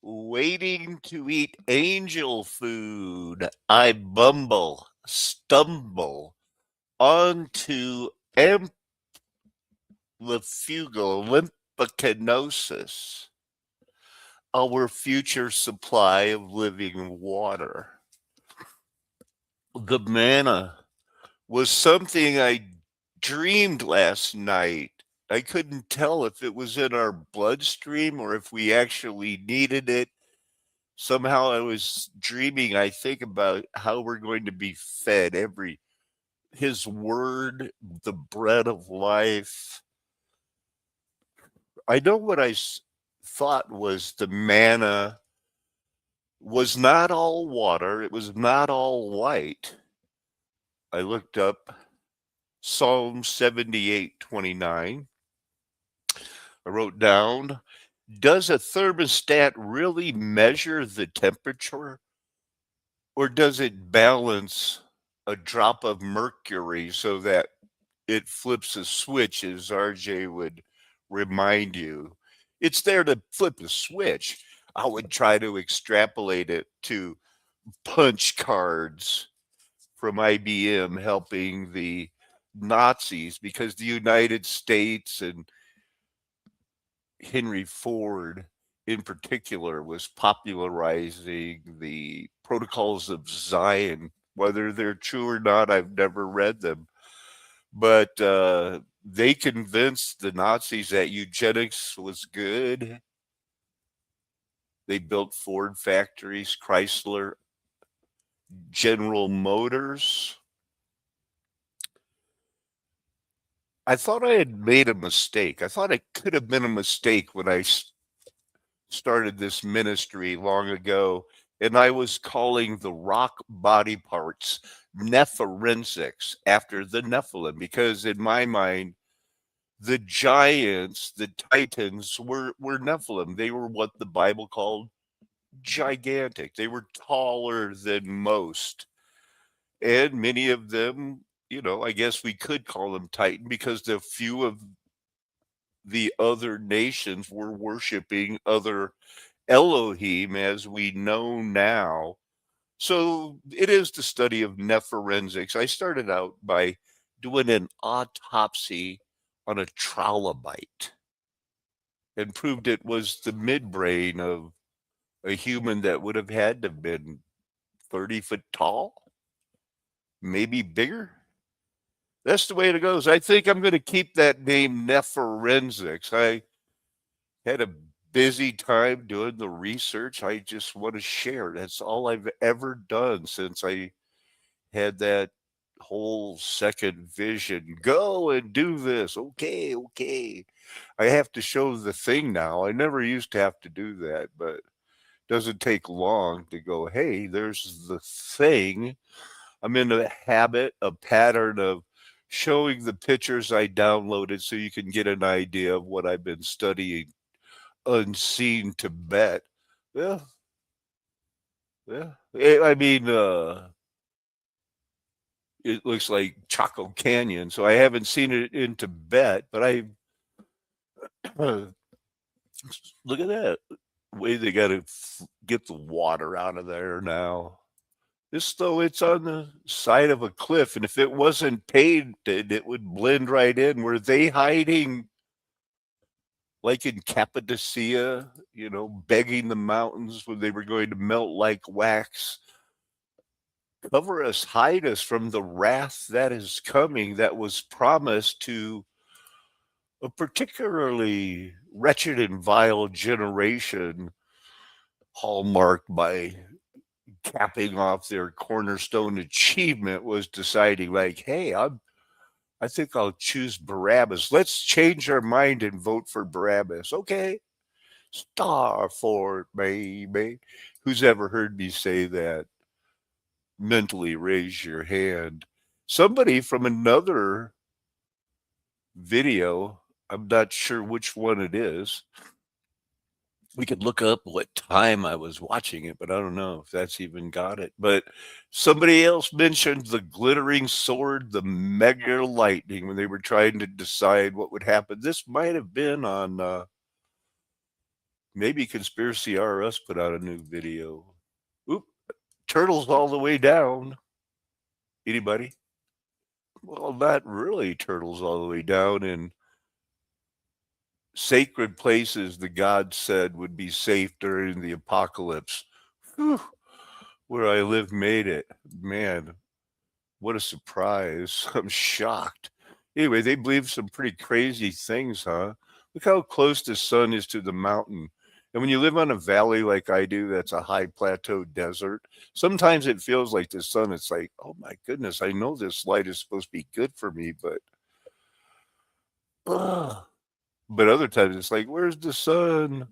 Waiting to eat angel food, I stumble onto amphifugal lymphocanosis, our future supply of living water. The manna was something I dreamed last night. I couldn't tell if it was in our bloodstream or if we actually needed it. Somehow I was dreaming, I think about how we're going to be fed every his word, the bread of life. I know what thought was the manna was not all water, it was not all white. I looked up Psalm 78:29. I wrote down, does a thermostat really measure the temperature or does it balance a drop of mercury so that it flips a switch, as RJ would remind you? It's there to flip a switch. I would try to extrapolate it to punch cards from IBM helping the Nazis because the United States and Henry Ford in particular was popularizing the protocols of Zion. Whether they're true or not, I've never read them. But they convinced the Nazis that eugenics was good. They built Ford factories, Chrysler, General Motors. I thought I had made a mistake. I thought it could have been a mistake when I started this ministry long ago, and I was calling the rock body parts nephorensics after the Nephilim, because in my mind, the giants, the titans were Nephilim. They were what the Bible called gigantic. They were taller than most. And many of them, I guess we could call them Titan because the few of the other nations were worshiping other Elohim as we know now. So it is the study of nephorensics. I started out by doing an autopsy on a trilobite and proved it was the midbrain of a human that would have had to have been 30 foot tall, maybe bigger. That's the way it goes. I think I'm going to keep that name nephorensics. I had a busy time doing the research. I just want to share. That's all I've ever done since I had that whole second vision. Go and do this. Okay, okay. I have to show the thing now. I never used to have to do that, but it doesn't take long to go, hey, there's the thing. I'm in a habit, a pattern of showing the pictures I downloaded so you can get an idea of what I've been studying. Unseen Tibet. Yeah, yeah. I mean, it looks like Chaco Canyon, so I haven't seen it in Tibet, but I look at that way they got to get the water out of there now. This though it's on the side of a cliff, and if it wasn't painted, it would blend right in. Were they hiding like in Cappadocia, begging the mountains when they were going to melt like wax? Cover us, hide us from the wrath that is coming, that was promised to a particularly wretched and vile generation, hallmarked by capping off their cornerstone achievement, was deciding, like, hey, I think I'll choose Barabbas. Let's change our mind and vote for Barabbas. Okay. Star for it, baby. Who's ever heard me say that? Mentally raise your hand. Somebody from another video, I'm not sure which one it is. We could look up what time I was watching it, but I don't know if that's even got it. But somebody else mentioned the glittering sword, the mega lightning, when they were trying to decide what would happen. This might have been on Maybe Conspiracy RS put out a new video. Oop, turtles all the way down. Anybody? Well, not really turtles all the way down. In sacred places the gods said would be safe during the apocalypse. Whew, where I live made it. Man, what a surprise. I'm shocked. Anyway, they believe some pretty crazy things, huh? Look how close the sun is to the mountain. And when you live on a valley like I do, that's a high plateau desert, sometimes it feels like the sun, it's like, oh my goodness, I know this light is supposed to be good for me, ugh. But other times it's like, where's the sun?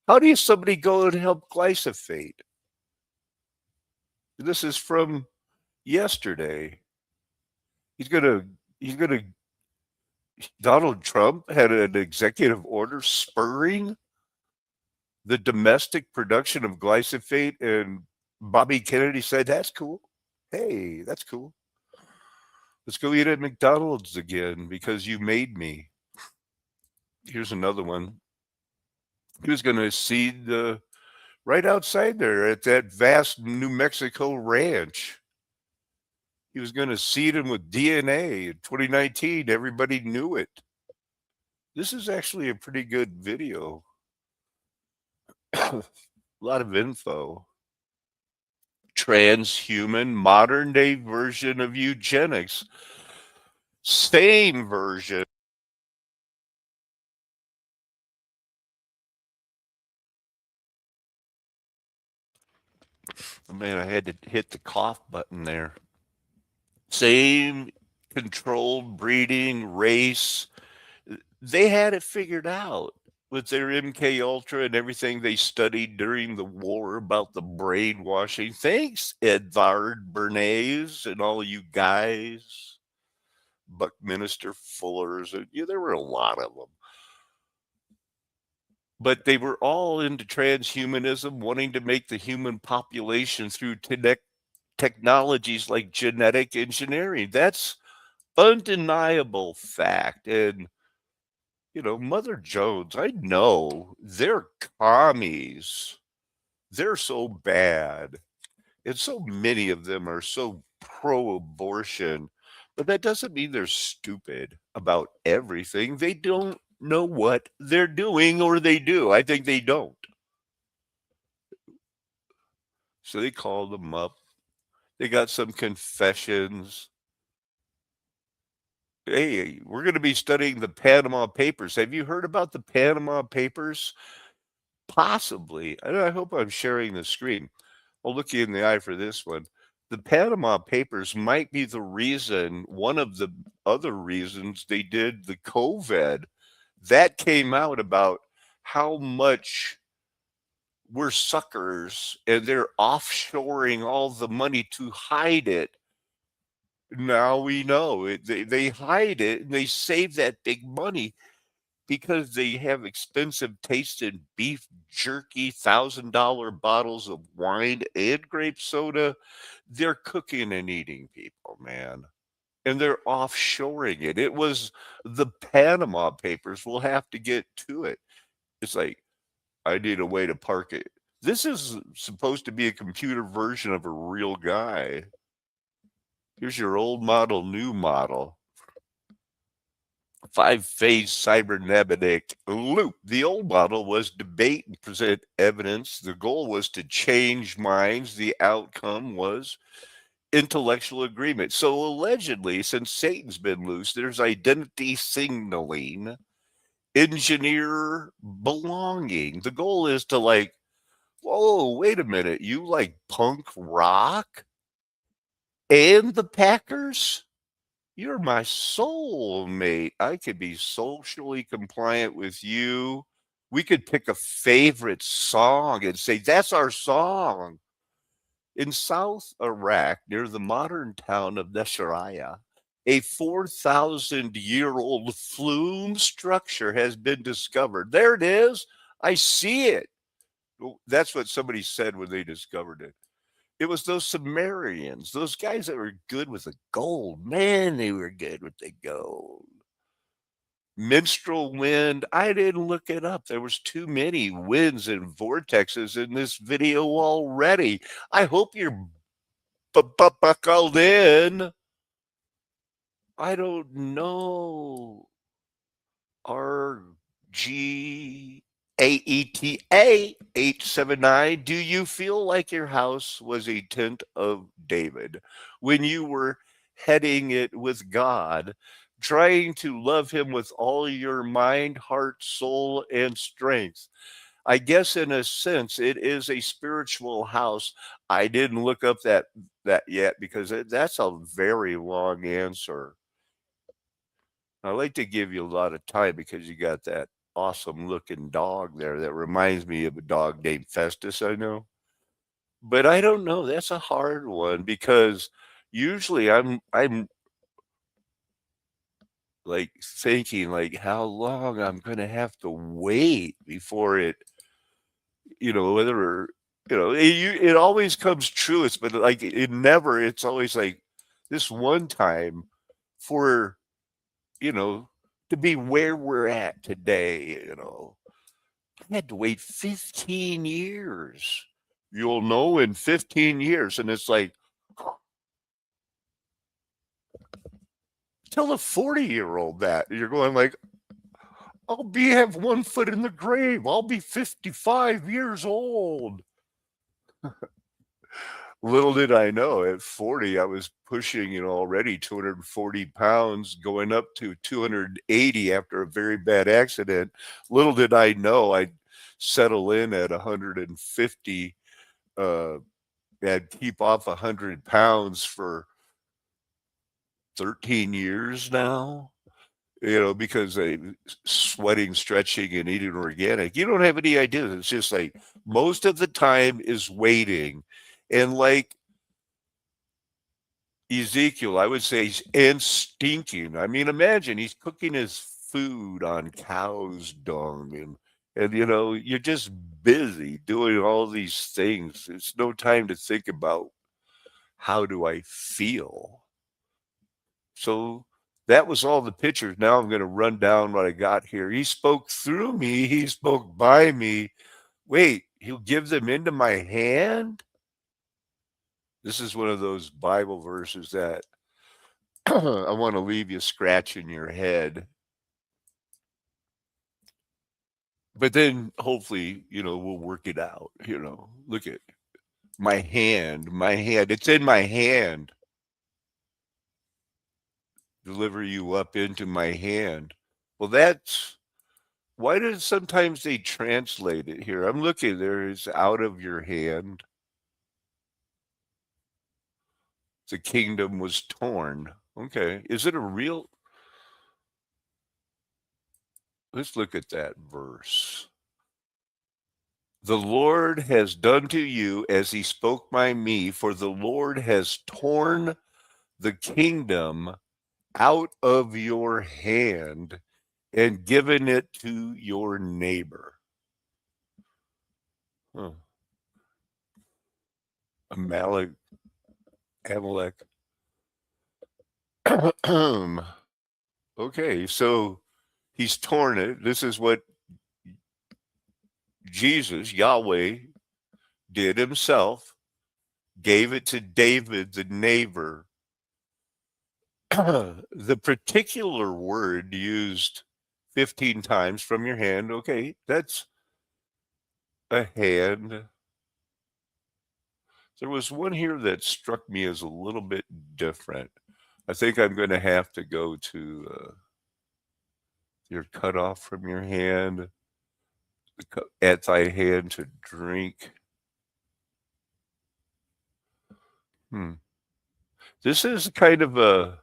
How do you somebody go and help glyphosate? This is from yesterday. He's gonna Donald Trump had an executive order spurring the domestic production of glyphosate, and Bobby Kennedy said, that's cool. Hey, that's cool. Let's go eat at McDonald's again because you made me. Here's another one. He was going to seed right outside there at that vast New Mexico ranch. He was going to seed him with DNA in 2019. Everybody knew it. This is actually a pretty good video. A lot of info. Transhuman, modern day version of eugenics. Same version. Man, I had to hit the cough button there. Same controlled breeding, race. They had it figured out with their MK Ultra and everything they studied during the war about the brainwashing. Thanks, Edvard Bernays and all you guys, Buckminster Fullers. Yeah, there were a lot of them. But they were all into transhumanism, wanting to make the human population through technologies like genetic engineering. That's undeniable fact. And, Mother Jones, I know they're commies. They're so bad. And so many of them are so pro abortion. But that doesn't mean they're stupid about everything. They don't know what they're doing, or they do. I think they don't. So they called them up. They got some confessions. Hey, we're going to be studying the Panama Papers. Have you heard about the Panama Papers? Possibly. I hope I'm sharing the screen. I'll look you in the eye for this one. The Panama Papers might be the reason, one of the other reasons they did the COVID. That came out about how much we're suckers and they're offshoring all the money to hide it. Now we know it. They hide it and they save that big money because they have expensive tasted beef jerky, $1,000 bottles of wine and grape soda. They're cooking and eating people, man. And they're offshoring it. It was the Panama Papers. We'll have to get to it. It's like, I need a way to park it. This is supposed to be a computer version of a real guy. Here's your old model, new model. 5-phase cybernetic loop. The old model was debate and present evidence. The goal was to change minds. The outcome was intellectual agreement. So allegedly, since Satan's been loose, there's identity signaling, engineer belonging. The goal is to like, whoa, wait a minute, you like punk rock and the Packers? You're my soulmate. I could be socially compliant with you. We could pick a favorite song and say, that's our song. In South Iraq, near the modern town of Nasiriyah, a 4,000-year-old flume structure has been discovered. There it is. I see it. That's what somebody said when they discovered it. It was those Sumerians, those guys that were good with the gold. Man, they were good with the gold. Minstrel wind, I didn't look it up. There was too many winds and vortexes in this video already. I hope you're buckled in. I don't know. RGAETA 879. Do you feel like your house was a tent of David when you were heading it with God, trying to love him with all your mind, heart, soul, and strength? I guess in a sense it is a spiritual house. I didn't look up that yet because that's a very long answer. I like to give you a lot of time because you got that awesome looking dog there that reminds me of a dog named Festus I know. But I don't know, that's a hard one because usually I'm like thinking like how long I'm gonna have to wait before it, whether it always comes true. It's but like it never. It's always like this one time for you know to be where we're at today. I had to wait 15 years. You'll know in 15 years, and it's like tell a 40-year-old that you're going like have one foot in the grave. I'll be 55 years old. Little did I know at 40, I was pushing, already 240 pounds, going up to 280 after a very bad accident. Little did I know I'd settle in at 150, I'd keep off 100 pounds for 13 years now, because I sweating, stretching, and eating organic. You don't have any idea. It's just like most of the time is waiting. And like Ezekiel, I would say, and stinking. I mean, imagine he's cooking his food on cow's dung, and you're just busy doing all these things. It's no time to think about how do I feel. So that was all the pictures. Now I'm going to run down what I got here. He spoke through me. He spoke by me. Wait, he'll give them into my hand? This is one of those Bible verses that I want to leave you scratching your head. But then hopefully, we'll work it out. Look at my hand, it's in my hand. Deliver you up into my hand. Well, that's why does sometimes they translate it here? I'm looking there, it's out of your hand. The kingdom was torn. Okay. Is it a real? Let's look at that verse. The Lord has done to you as he spoke by me, for the Lord has torn the kingdom out of your hand and given it to your neighbor. Huh. Amalek. Okay, so he's torn it. This is what Jesus, Yahweh, did himself, gave it to David, the neighbor. The particular word used 15 times from your hand. Okay, that's a hand. There was one here that struck me as a little bit different. I think I'm going to have to go to you're cut off from your hand, at thy hand to drink. Hmm. This is kind of a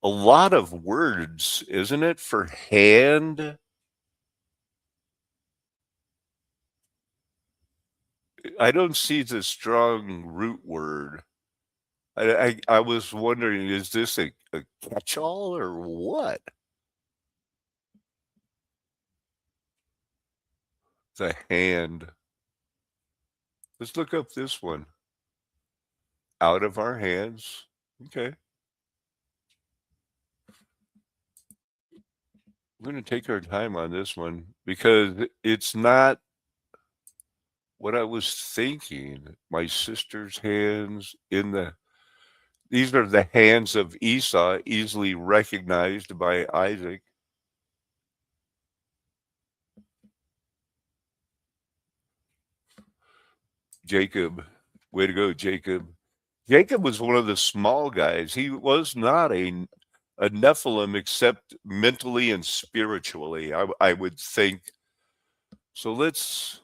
lot of words, isn't it, for hand? I don't see the strong root word. I was wondering, is this a catch-all or what? The hand. Let's look up this one. Out of our hands. Okay. we're going to take our time on this one because it's not what I was thinking. My sister's hands in the these are the hands of Esau, easily recognized by Isaac. Jacob, way to go, Jacob. Jacob was one of the small guys. He was not a Nephilim except mentally and spiritually, I would think. So let's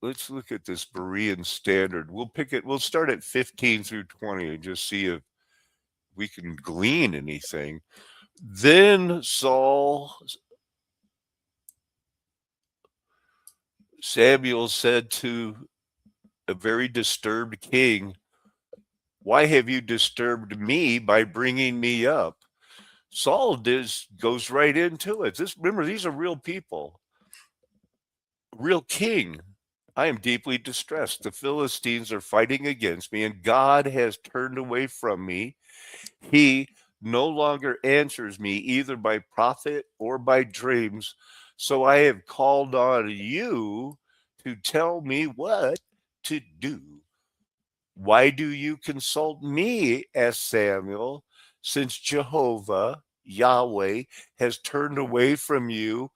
look at this Berean standard. We'll pick it. We'll start at 15 through 20 and just see if we can glean anything. Then Samuel said to a very disturbed king, "Why have you disturbed me by bringing me up?" Saul goes right into it. Remember, these are real people, real king. I am deeply distressed. The Philistines are fighting against me, and God has turned away from me. He no longer answers me either by prophet or by dreams. So I have called on you to tell me what to do. Why do you consult me? Asked Samuel, since Jehovah, Yahweh, has turned away from you.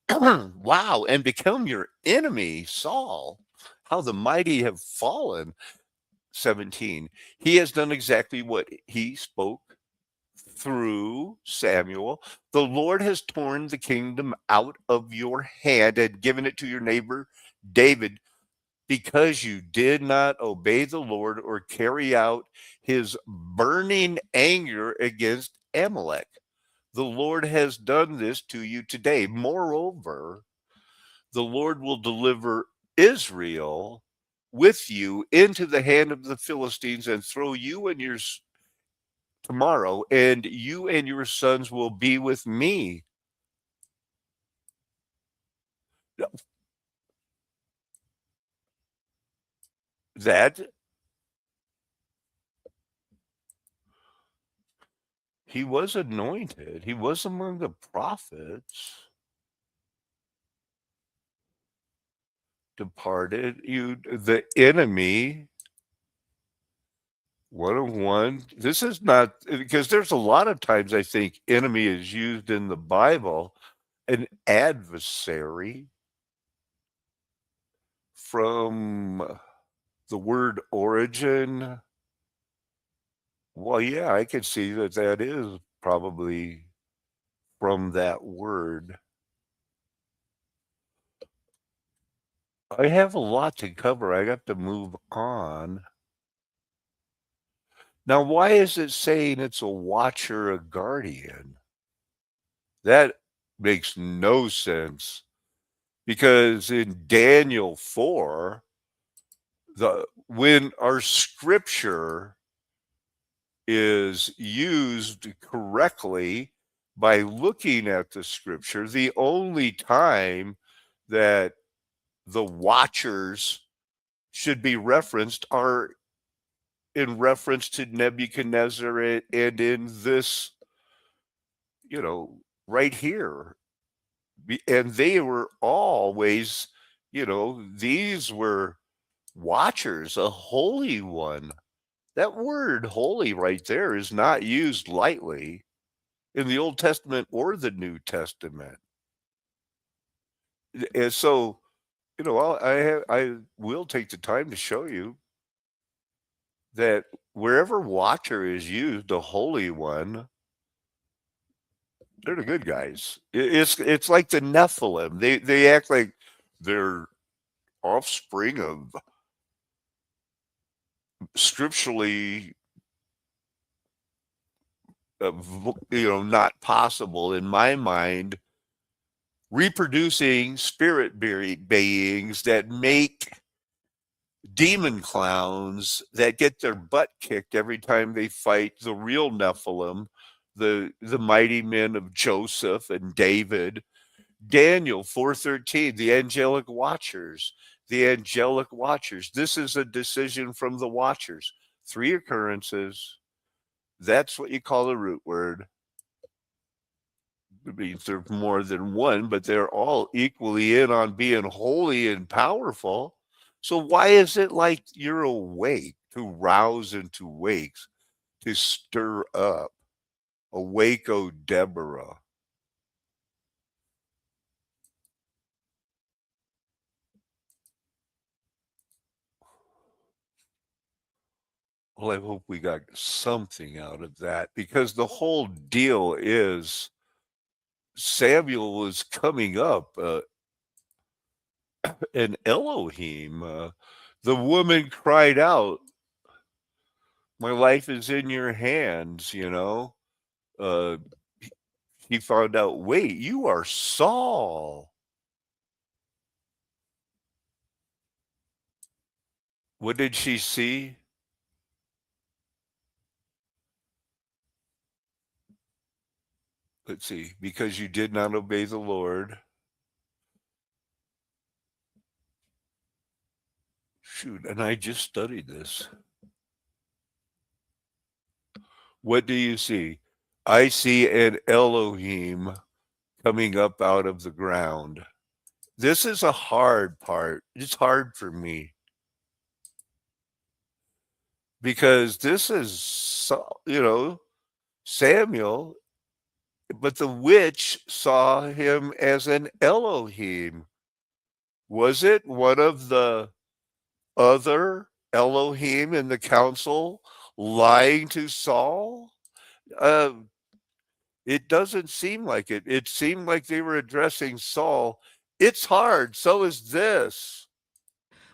Wow, and become your enemy, Saul. How the mighty have fallen. 17. He has done exactly what he spoke through Samuel. The Lord has torn the kingdom out of your hand and given it to your neighbor David because you did not obey the Lord or carry out his burning anger against Amalek. The Lord has done this to you today. Moreover, the Lord will deliver Israel with you into the hand of the Philistines and throw you and yours tomorrow, and you and your sons will be with me. That he was anointed, he was among the prophets. Departed you, the enemy. 101. This is not because there's a lot of times I think enemy is used in the Bible, an adversary from the word origin. Well, yeah, I could see that that is probably from that word. I have a lot to cover. I got to move on. Now, why is it saying it's a watcher, a guardian? That makes no sense because in Daniel 4, when our scripture is used correctly by looking at the scripture, the only time that the watchers should be referenced are in reference to Nebuchadnezzar and in this, right here. And they were always, these were watchers, a holy one. That word holy right there is not used lightly in the Old Testament or the New Testament. And so, I will take the time to show you that wherever watcher is used, the holy one, they're the good guys. It's like the Nephilim. They act like they're offspring of scripturally, not possible in my mind. Reproducing spirit beings that make demon clowns that get their butt kicked every time they fight the real Nephilim, the mighty men of Joseph and David. Daniel 4:13, the angelic watchers. The angelic watchers. This is a decision from the watchers. 3 occurrences. That's what you call the root word. It means there's more than one, but they're all equally in on being holy and powerful. So why is it like you're awake to rouse and to wakes, to stir up? Awake, O Deborah. Well, I hope we got something out of that because the whole deal is Samuel was coming up, and Elohim. The woman cried out, "My life is in your hands," you know. Uh, he found out, wait, you are Saul. What did she see? Let's see, because you did not obey the Lord. Shoot, and I just studied this. What do you see? I see an Elohim coming up out of the ground. This is a hard part. It's hard for me because this is, Samuel, but the witch saw him as an Elohim. Was it one of the other Elohim in the council lying to Saul? Uh, it doesn't seem like it. It seemed like they were addressing Saul. It's hard. So is this.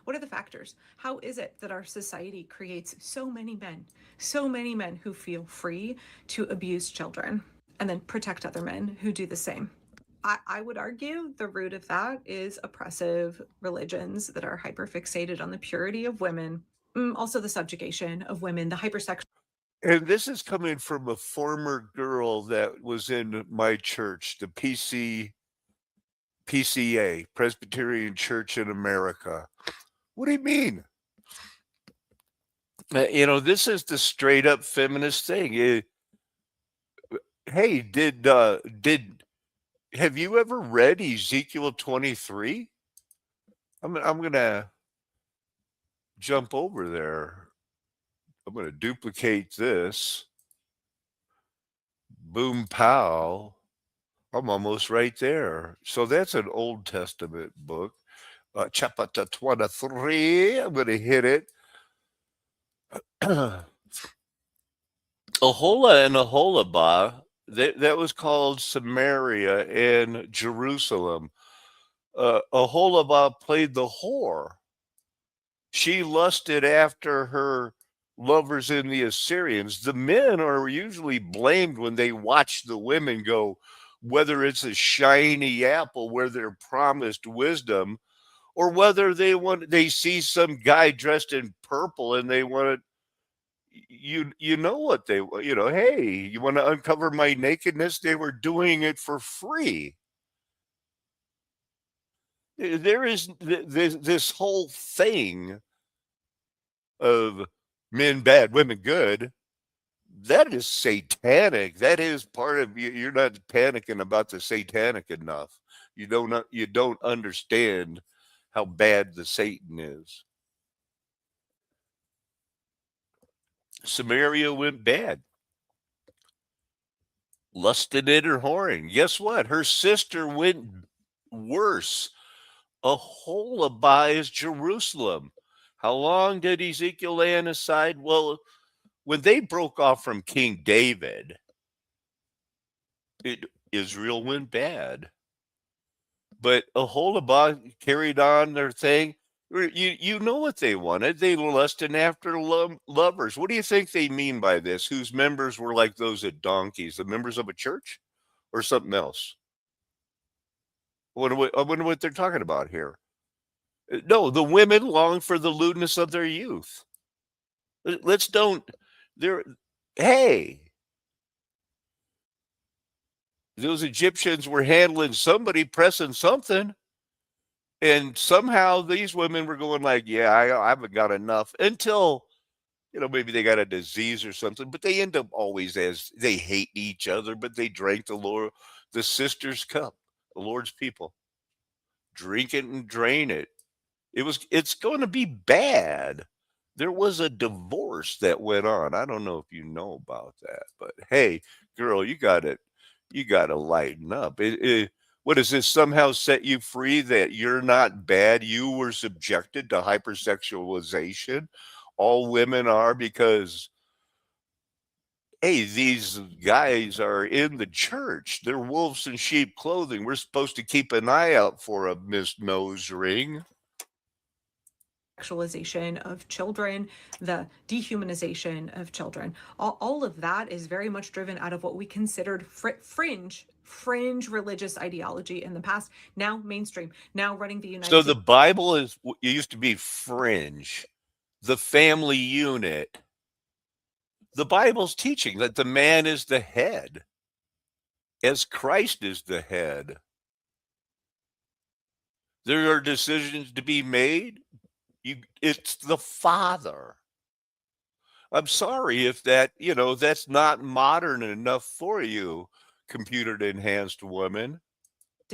What are the factors? How is it that our society creates so many men who feel free to abuse children and then protect other men who do the same? I would argue the root of that is oppressive religions that are hyperfixated on the purity of women, also the subjugation of women, the hypersexual. And this is coming from a former girl that was in my church, the PCA, Presbyterian Church in America. What do you mean? This is the straight up feminist thing. Hey, did have you ever read Ezekiel 23? I'm gonna jump over there. I'm gonna duplicate this. Boom pow. I'm almost right there. So that's an Old Testament book. Chapter 23. I'm gonna hit it. Ahola and Aholabah, that was called Samaria and Jerusalem. Aholabah played the whore. She lusted after her lovers in the Assyrians. The men are usually blamed when they watch the women go, whether it's a shiny apple where they're promised wisdom, or whether they see some guy dressed in purple and they want to, you know what they, hey, you want to uncover my nakedness? They were doing it for free. There is this whole thing of men bad, women good. That is satanic. That is part of you. You're not panicking about the satanic enough. You don't understand how bad the Satan is. Samaria went bad. Lusted in her whoring. Guess what? Her sister went worse. Aholabah is Jerusalem. How long did Ezekiel lay on his side? Well, when they broke off from King David, Israel went bad. But Aholabah carried on their thing. You know what they wanted. They lusted after lovers. What do you think they mean by this? Whose members were like those at donkeys? The members of a church or something else? I wonder what they're talking about here. No, the women long for the lewdness of their youth. Let's don't. They're hey, those Egyptians were handling somebody pressing something, and somehow these women were going like, "Yeah, I haven't got enough." Until maybe they got a disease or something, but they end up always as they hate each other, but they drank the sister's cup, the Lord's people. Drink it and drain it. It's going to be bad. There was a divorce that went on. I don't know if you know about that, but hey, girl, you got to lighten up. What does this somehow set you free that you're not bad? You were subjected to hypersexualization. All women are because hey, these guys are in the church. They're wolves in sheep clothing. We're supposed to keep an eye out for a Miss Nose Ring. Sexualization of children, the dehumanization of children, all of that is very much driven out of what we considered fringe religious ideology in the past, now mainstream, now running the United So States. the Bible it used to be fringe, the family unit. The Bible's teaching that the man is the head, as Christ is the head. There are decisions to be made. It's the Father. I'm sorry if that's not modern enough for you, computer enhanced woman.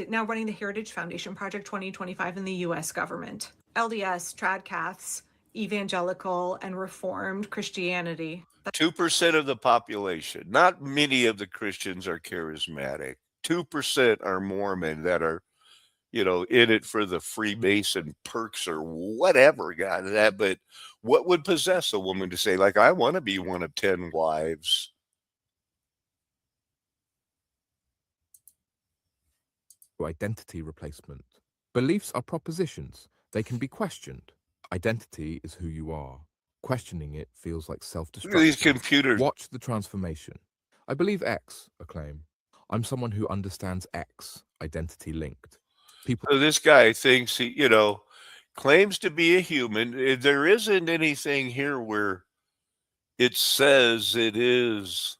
Now running the Heritage Foundation Project 2025 in the US government. LDS, Tradcaths, evangelical, and reformed Christianity. 2% of the population. Not many of the Christians are charismatic. 2% are Mormon that are, in it for the Freemason perks or whatever, God, that. But what would possess a woman to say, like, I want to be one of 10 wives? Identity replacement. Beliefs are propositions. They can be questioned. Identity is who you are. Questioning it feels like Look at self-destruction. these computers. Watch the transformation. I believe X, acclaim. I'm someone who understands X, identity linked. People. So this guy thinks he, claims to be a human. There isn't anything here where it says it is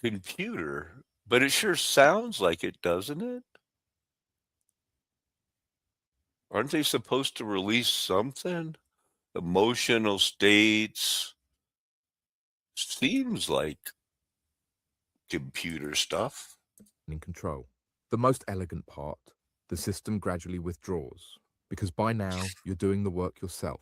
computer, but it sure sounds like it, doesn't it? Aren't they supposed to release something? Emotional states. Seems like computer stuff. In control. The most elegant part, the system gradually withdraws, because by now you're doing the work yourself.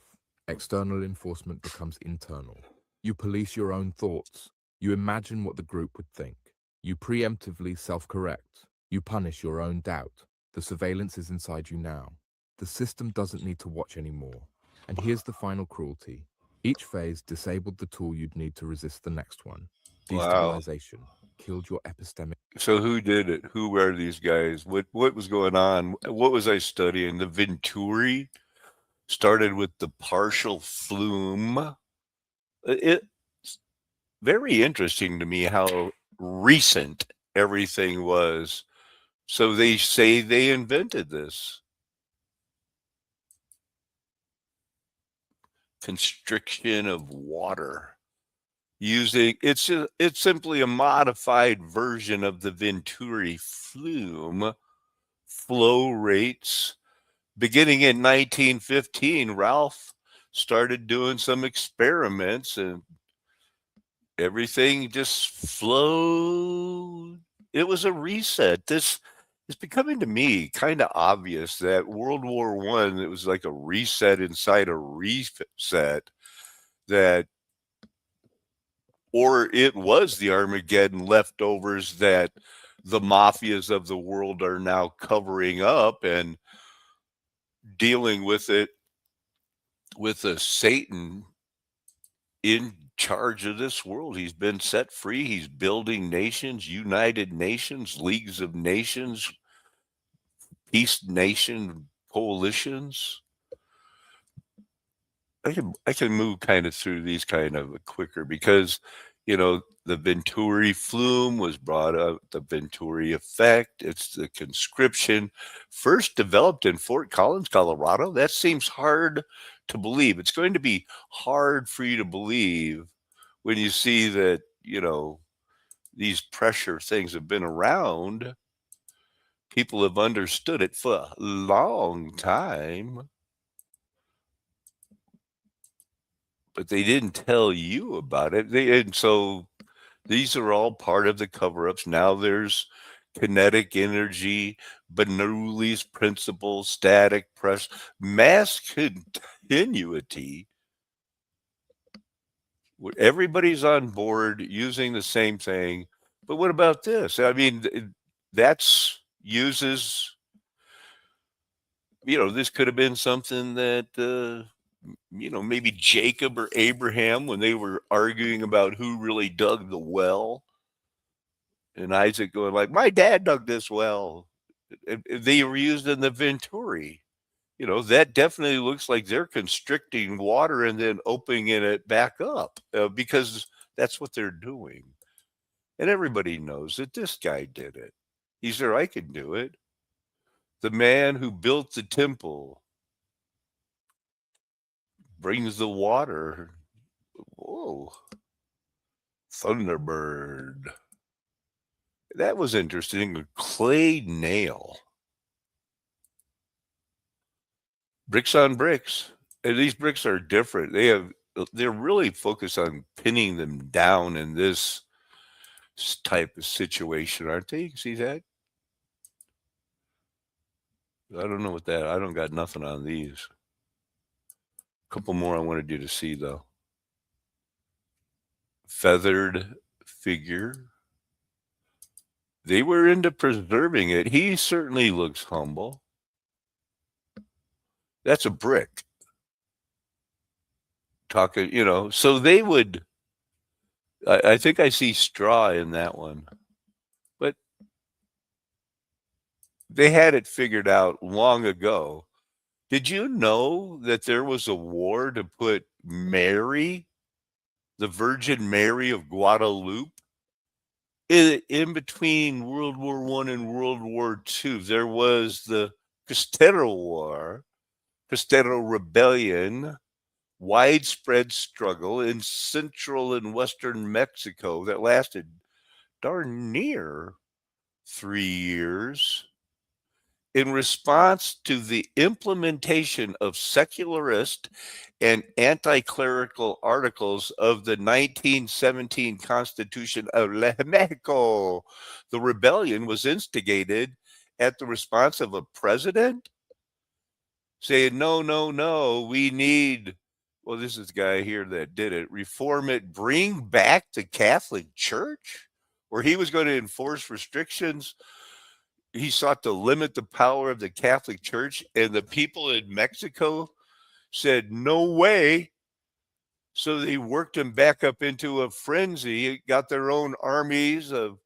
External enforcement becomes internal. You police your own thoughts. You imagine what the group would think. You preemptively self-correct. You punish your own doubt. The surveillance is inside you now. The system doesn't need to watch anymore. And here's the final cruelty. Each phase disabled the tool you'd need to resist the next one. Wow. Destabilization killed your epistemic. So who did it? Who were these guys? What was going on? What was I studying? The Venturi started with the partial flume. It's very interesting to me how recent everything was. So they say they invented this. Constriction of water. It's simply a modified version of the Venturi flume. Flow rates. Beginning in 1915, Ralph started doing some experiments and everything just flowed. It was a reset. This is becoming to me kind of obvious that World War I, it was like a reset inside a reset that, or it was the Armageddon leftovers that the mafias of the world are now covering up and dealing with it with a Satan in charge of this world. He's been set free. He's building nations, United Nations, leagues of nations, peace nation coalitions. I can move kind of through these kind of quicker because the Venturi flume was brought up, the Venturi effect. It's the conscription first developed in Fort Collins, Colorado. That seems hard to believe. It's going to be hard for you to believe when you see that, these pressure things have been around. People have understood it for a long time. But they didn't tell you about it. And so These are all part of the cover-ups. Now there's kinetic energy, Bernoulli's principle, static press, mass continuity. Everybody's on board using the same thing. But what about this? I mean, that's uses, this could have been something that, maybe Jacob or Abraham, when they were arguing about who really dug the well, and Isaac going like, my dad dug this well. They were used in the Venturi. That definitely looks like they're constricting water and then opening it back up because that's what they're doing. And everybody knows that this guy did it. He said, I can do it. The man who built the temple brings the water. Whoa. Thunderbird. That was interesting. A clay nail. Bricks on bricks. And these bricks are different. They're really focused on pinning them down in this type of situation, aren't they? You can see that? I don't know what that, I don't got nothing on these. A couple more I wanted you to see though. Feathered figure. They were into preserving it. He certainly looks humble. That's a brick. Talking, so they would, I think I see straw in that one. But they had it figured out long ago. Did you know that there was a war to put Mary, the Virgin Mary of Guadalupe, in between World War I and World War II? There was the Cristero War, Cristero Rebellion, widespread struggle in central and western Mexico that lasted darn near 3 years. In response to the implementation of secularist and anti-clerical articles of the 1917 Constitution of Mexico, the rebellion was instigated at the response of a president saying, no, no, no, we need, well, this is the guy here that did it, reform it, bring back the Catholic Church, where he was going to enforce restrictions. He sought to limit the power of the Catholic Church, and the people in Mexico said, no way. So they worked him back up into a frenzy, got their own armies of,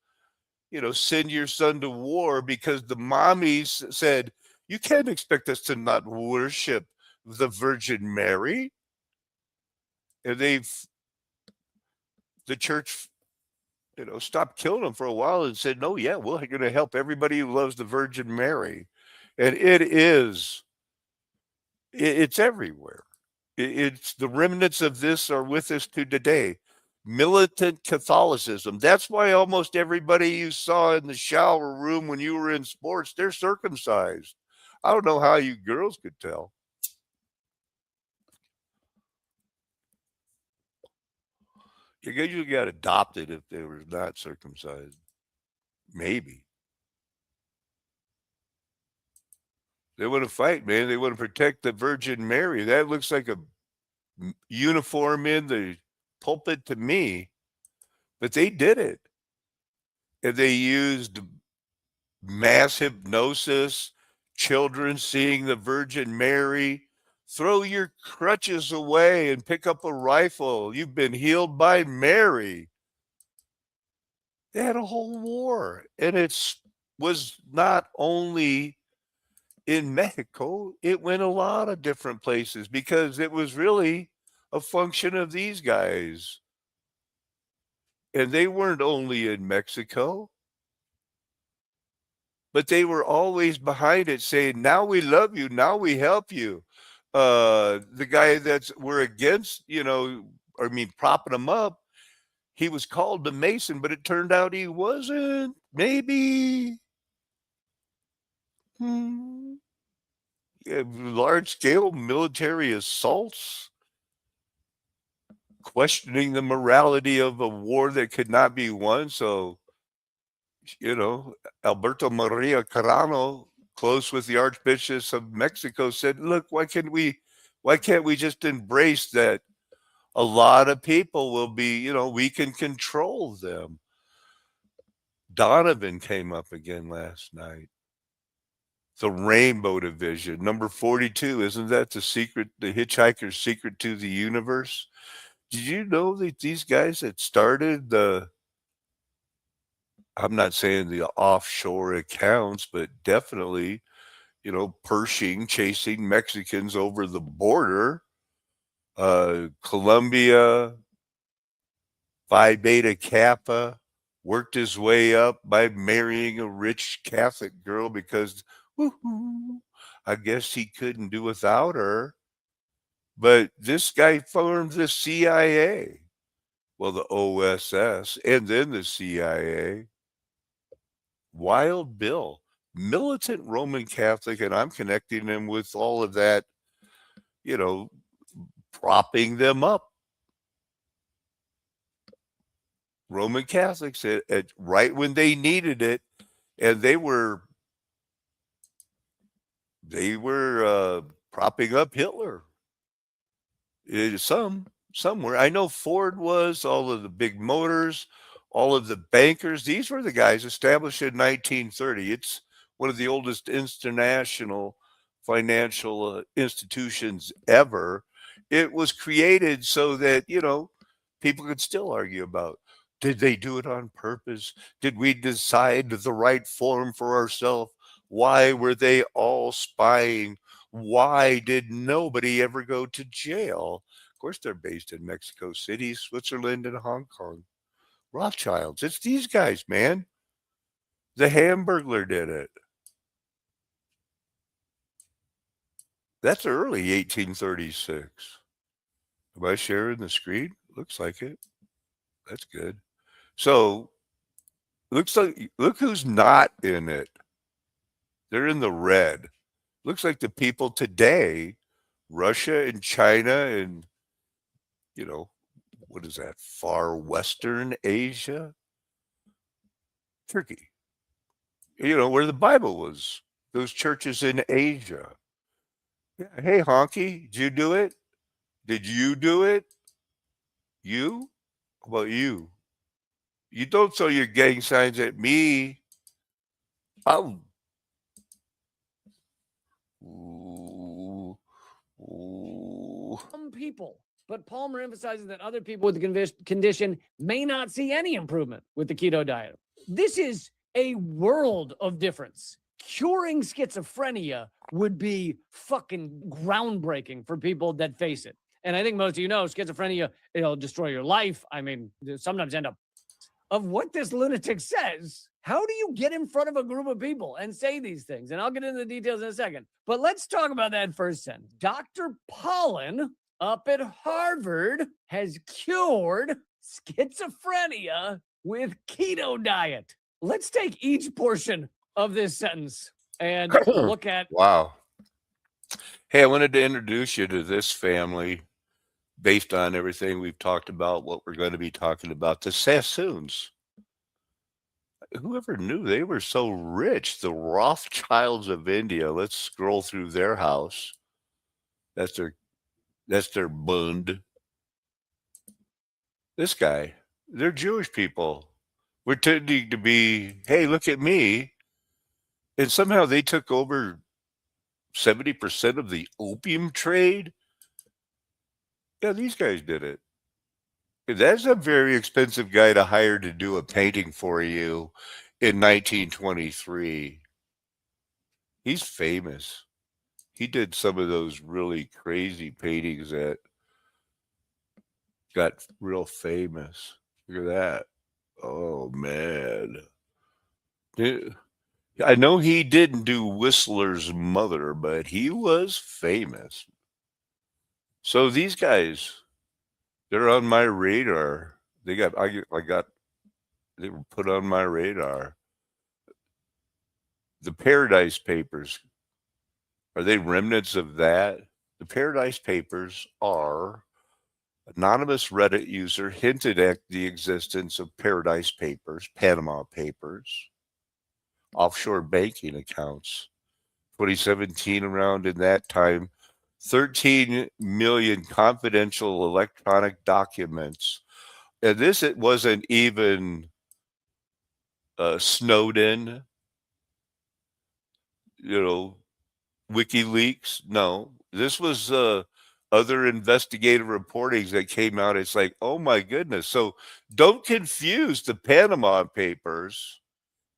send your son to war, because the mommies said, you can't expect us to not worship the Virgin Mary. And the church stopped killing them for a while and said, no, yeah, we're going to help everybody who loves the Virgin Mary. And it's everywhere. It's the remnants of this are with us to today. Militant Catholicism. That's why almost everybody you saw in the shower room when you were in sports, they're circumcised. I don't know how you girls could tell. You usually got adopted if they were not circumcised. Maybe. They want to fight, man. They want to protect the Virgin Mary. That looks like a uniform in the pulpit to me. But they did it. And they used mass hypnosis, children seeing the Virgin Mary. Throw your crutches away and pick up a rifle. You've been healed by Mary. They had a whole war. And it was not only in Mexico, it went a lot of different places because it was really a function of these guys. And they weren't only in Mexico, but they were always behind it saying, now we love you, now we help you. The guy we're against, propping him up, he was called the Mason, but it turned out he wasn't. Maybe. Large scale military assaults, questioning the morality of a war that could not be won. So, Alberto Maria Carrano, close with the Archbishops of Mexico, said, look, why can't we just embrace that a lot of people will be, we can control them. Donovan came up again last night. The Rainbow Division, number 42. Isn't that the Hitchhiker's Secret to the Universe? Did you know that these guys that started I'm not saying the offshore accounts, but definitely, Pershing chasing Mexicans over the border, Colombia, Phi Beta Kappa, worked his way up by marrying a rich Catholic girl because, woo-hoo, I guess he couldn't do without her. But this guy formed the CIA. Well, the OSS and then the CIA. Wild Bill, militant Roman Catholic, and I'm connecting him with all of that, propping them up. Roman Catholics at right when they needed it, and they were propping up Hitler. Somewhere. I know Ford was, all of the big motors, all of the bankers. These were the guys established in 1930. It's one of the oldest international financial institutions ever. It was created so that, people could still argue about, did they do it on purpose? Did we decide the right form for ourselves? Why were they all spying? Why did nobody ever go to jail? Of course, they're based in Mexico City, Switzerland, and Hong Kong. Rothschilds. It's these guys, man. The Hamburglar did it. That's early 1836. Am I sharing the screen? Looks like it. That's good. So, look who's not in it. They're in the red. Looks like the people today, Russia and China and, what is that, far Western Asia? Turkey. Where the Bible was. Those churches in Asia. Yeah. Hey, Honky, did you do it? Did you do it? You? How about you? You don't throw your gang signs at me. I'll. Ooh. Some people, but Palmer emphasizes that other people with the condition may not see any improvement with the keto diet. This is a world of difference. Curing schizophrenia would be fucking groundbreaking for people that face it. And I think most of you know schizophrenia, it'll destroy your life. I mean, sometimes end up of what this lunatic says. How do you get in front of a group of people and say these things? And I'll get into the details in a second. But let's talk about that first sentence. Dr. Pollen up at Harvard has cured schizophrenia with keto diet. Let's take each portion of this sentence and look at. Wow. Hey, I wanted to introduce you to this family based on everything we've talked about, what we're going to be talking about, the Sassoons. Whoever knew they were so rich, the Rothschilds of India. Let's scroll through their house. That's their Bund. This guy, they're Jewish people. We're tending to be, hey, look at me. And somehow they took over 70% of the opium trade. Yeah, these guys did it. That's a very expensive guy to hire to do a painting for you in 1923. He's famous. He did some of those really crazy paintings that got real famous. Look at that. Oh, man. I know he didn't do Whistler's Mother, but he was famous. So these guys, they're on my radar. They were put on my radar. The Paradise Papers, are they remnants of that? The Paradise Papers are Anonymous Reddit user hinted at the existence of Paradise Papers, Panama Papers, offshore banking accounts. 2017, around in that time, 13 million confidential electronic documents. And this, it wasn't even Snowden, you know, WikiLeaks. No, this was other investigative reportings that came out. It's like, oh my goodness. So don't confuse the Panama Papers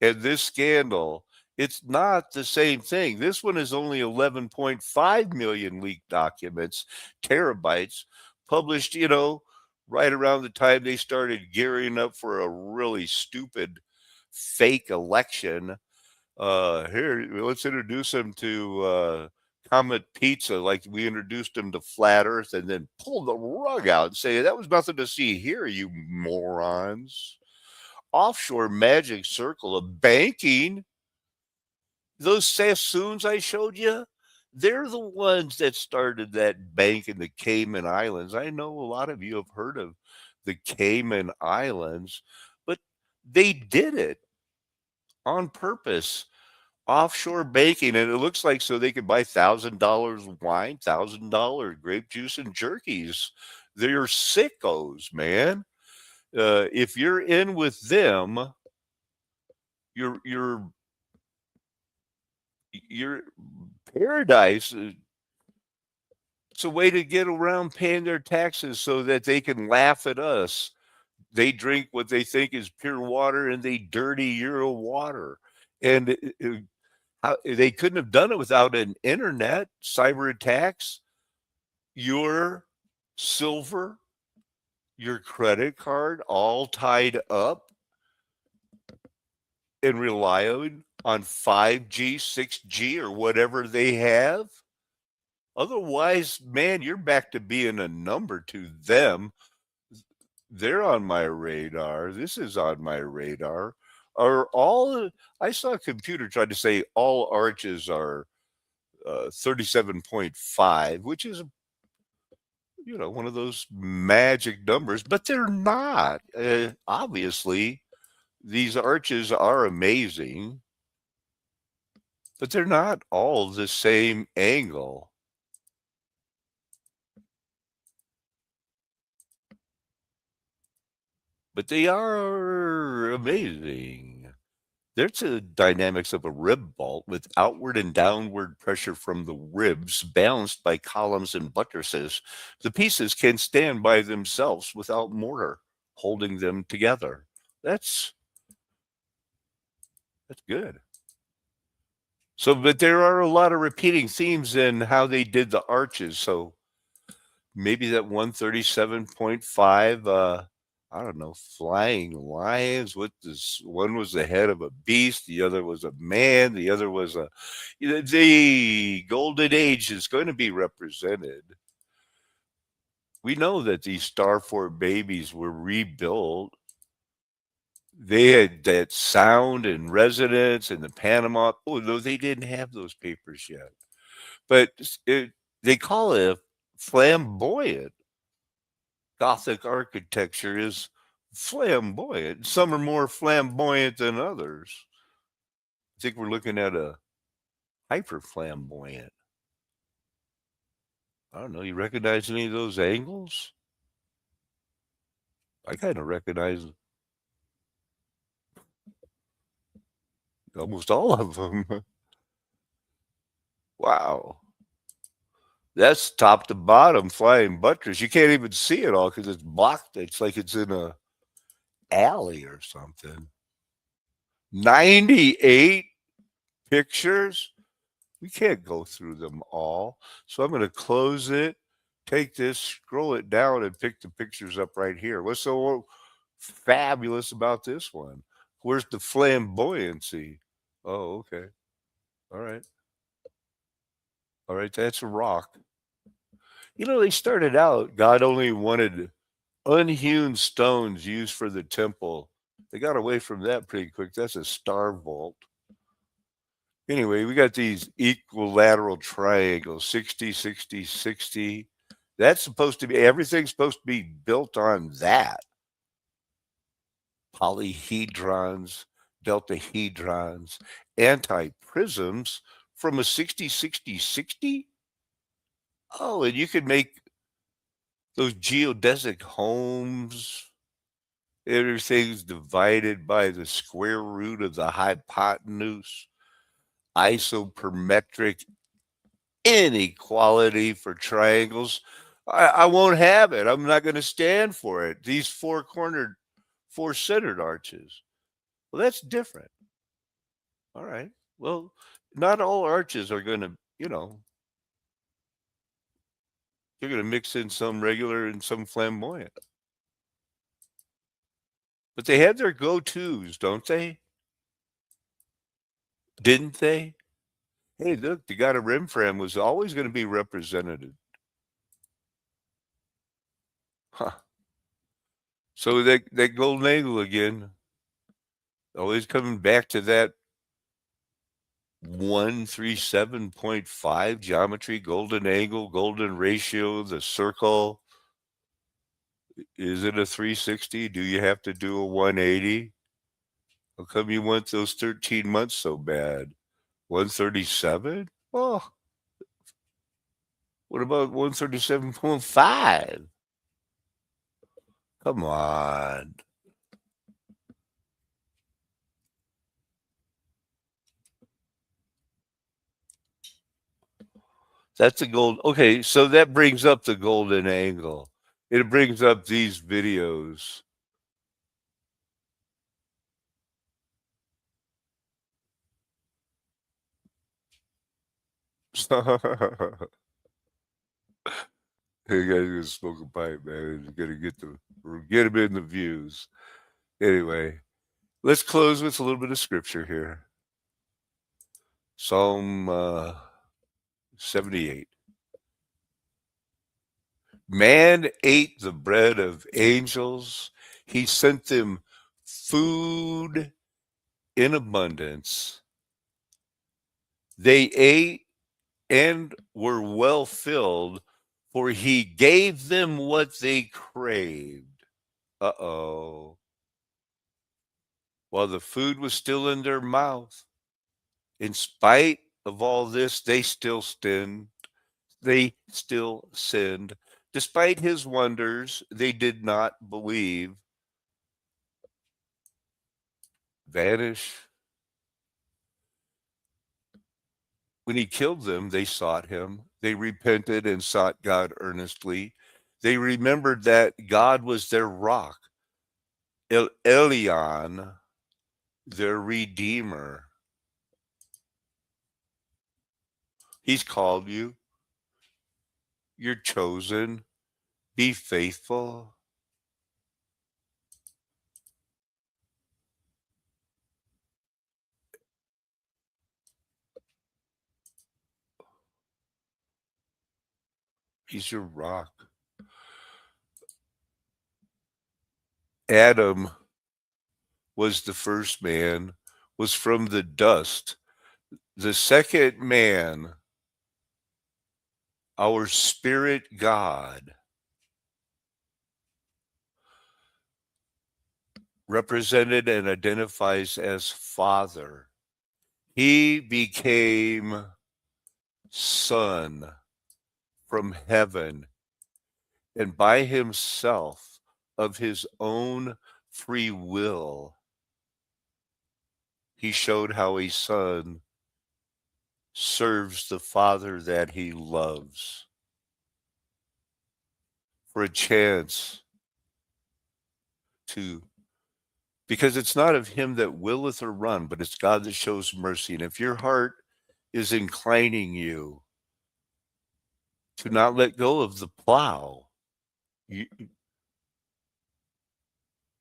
and this scandal. It's not the same thing. This one is only 11.5 million leaked documents, terabytes, published, right around the time they started gearing up for a really stupid fake election. Here, let's introduce them to Comet Pizza, like we introduced them to Flat Earth, and then pull the rug out and say, that was nothing to see here, you morons. Offshore magic circle of banking. Those Sassoons I showed you, they're the ones that started that bank in the Cayman Islands. I know a lot of you have heard of the Cayman Islands, but they did it on purpose. Offshore banking, and it looks like so they could buy $1,000 wine, $1,000 grape juice, and jerkies. They're sickos, man. If you're in with them, you're paradise. It's a way to get around paying their taxes so that they can laugh at us. They drink what they think is pure water, and they dirty your water. And they couldn't have done it without an internet, cyber attacks, your silver, your credit card, all tied up and relying on 5G, 6G, or whatever they have. Otherwise, man, you're back to being a number to them. They're on my radar. This is on my radar. I saw a computer try to say all arches are 37.5, which is, one of those magic numbers, but they're not. Obviously, these arches are amazing, but they're not all the same angle. But they are amazing. There's the dynamics of a rib vault with outward and downward pressure from the ribs balanced by columns and buttresses. The pieces can stand by themselves without mortar holding them together. That's good. So, but there are a lot of repeating themes in how they did the arches. So maybe that 137.5, I don't know, flying lions. One was the head of a beast, the other was a man, the other was the golden age is going to be represented. We know that these Starfort babies were rebuilt. They had that sound and resonance and the Panama. Oh, no, they didn't have those papers yet. But they call it flamboyant. Gothic architecture is flamboyant. Some are more flamboyant than others. I think we're looking at a hyper flamboyant. I don't know. You recognize any of those angles? I kind of recognize almost all of them. Wow. That's top to bottom flying buttress. You can't even see it all because it's blocked. It's like it's in a alley or something. 98 pictures. We can't go through them all. So I'm going to close it, take this, scroll it down, and pick the pictures up right here. What's so fabulous about this one? Where's the flamboyancy? Oh, okay. All right. All right, that's a rock. They started out, God only wanted unhewn stones used for the temple. They got away from that pretty quick. That's a star vault. Anyway, we got these equilateral triangles, 60, 60, 60. That's supposed to be, everything's supposed to be built on that. Polyhedrons, deltahedrons, anti-prisms from a 60-60-60. Oh, and you could make those geodesic homes. Everything's divided by the square root of the hypotenuse. Isopermetric inequality for triangles. I won't have it. I'm not going to stand for it. These four-cornered, four-centered arches. Well, that's different. All right. Well, not all arches are going to, you're going to mix in some regular and some flamboyant. But they had their go-tos, don't they? Didn't they? Hey, look, the God of Remfram was always going to be represented. Huh. So that golden angle again, always coming back to that 137.5 geometry, golden angle, golden ratio, the circle. Is it a 360? Do you have to do a 180? How come you want those 13 months so bad? 137? Oh, what about 137.5? Come on. That's a gold. Okay, so that brings up the golden angle. It brings up these videos. You guys gonna smoke a pipe, man. You gotta get them in the views. Anyway, let's close with a little bit of scripture here. Psalm 78. Man ate the bread of angels. He sent them food in abundance. They ate and were well filled, for he gave them what they craved. Uh-oh. While the food was still in their mouth, in spite of all this, they still sinned. Despite his wonders, they did not believe. Vanish. When he killed them, they sought him. They repented and sought God earnestly. They remembered that God was their rock, El Elyon, their Redeemer. He's called you. You're chosen. Be faithful. He's your rock. Adam was the first man, was from the dust. The second man, our spirit God, represented and identifies as Father. He became Son from heaven, and by himself, of his own free will, he showed how a son serves the Father that he loves for a chance to, because it's not of him that willeth or run, but it's God that shows mercy. And if your heart is inclining you to not let go of the plow,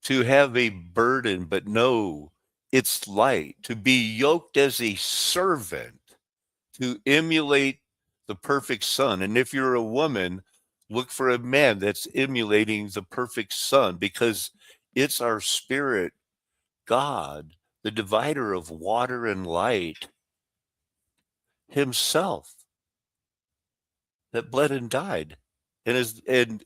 to have a burden, but know it's light, to be yoked as a servant, to emulate the perfect son. And if you're a woman, look for a man that's emulating the perfect son, because it's our spirit, God, the divider of water and light, himself, that bled and died and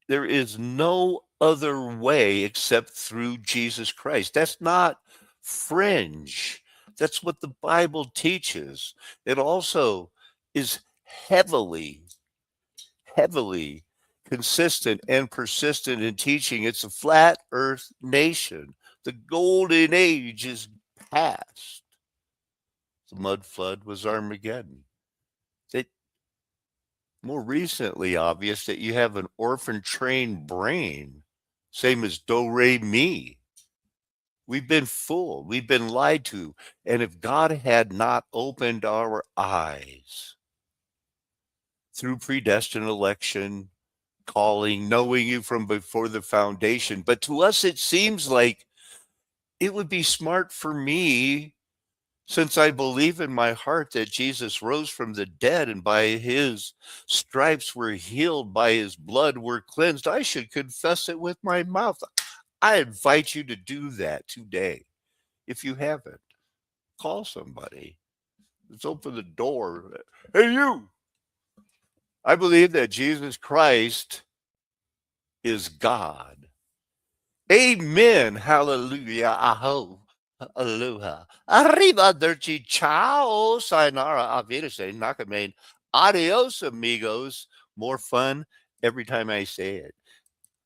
there is no other way except through Jesus Christ. That's not fringe. That's what the Bible teaches. It also is heavily, heavily consistent and persistent in teaching it's a flat earth nation. The golden age is past. The mud flood was Armageddon. It more recently obvious that you have an orphan trained brain, same as do re mi. We've been fooled, we've been lied to. And if God had not opened our eyes through predestined election, calling, knowing you from before the foundation, but to us it seems like it would be smart for me, since I believe in my heart that Jesus rose from the dead and by his stripes we're healed, by his blood we're cleansed, I should confess it with my mouth. I invite you to do that today. If you haven't, call somebody. Let's open the door. Hey, you! I believe that Jesus Christ is God. Amen. Hallelujah. Aho. Aloha. Arrivederci. Ciao. Sayonara. Auf Wiedersehen. Nakamain. Adios, amigos. More fun every time I say it.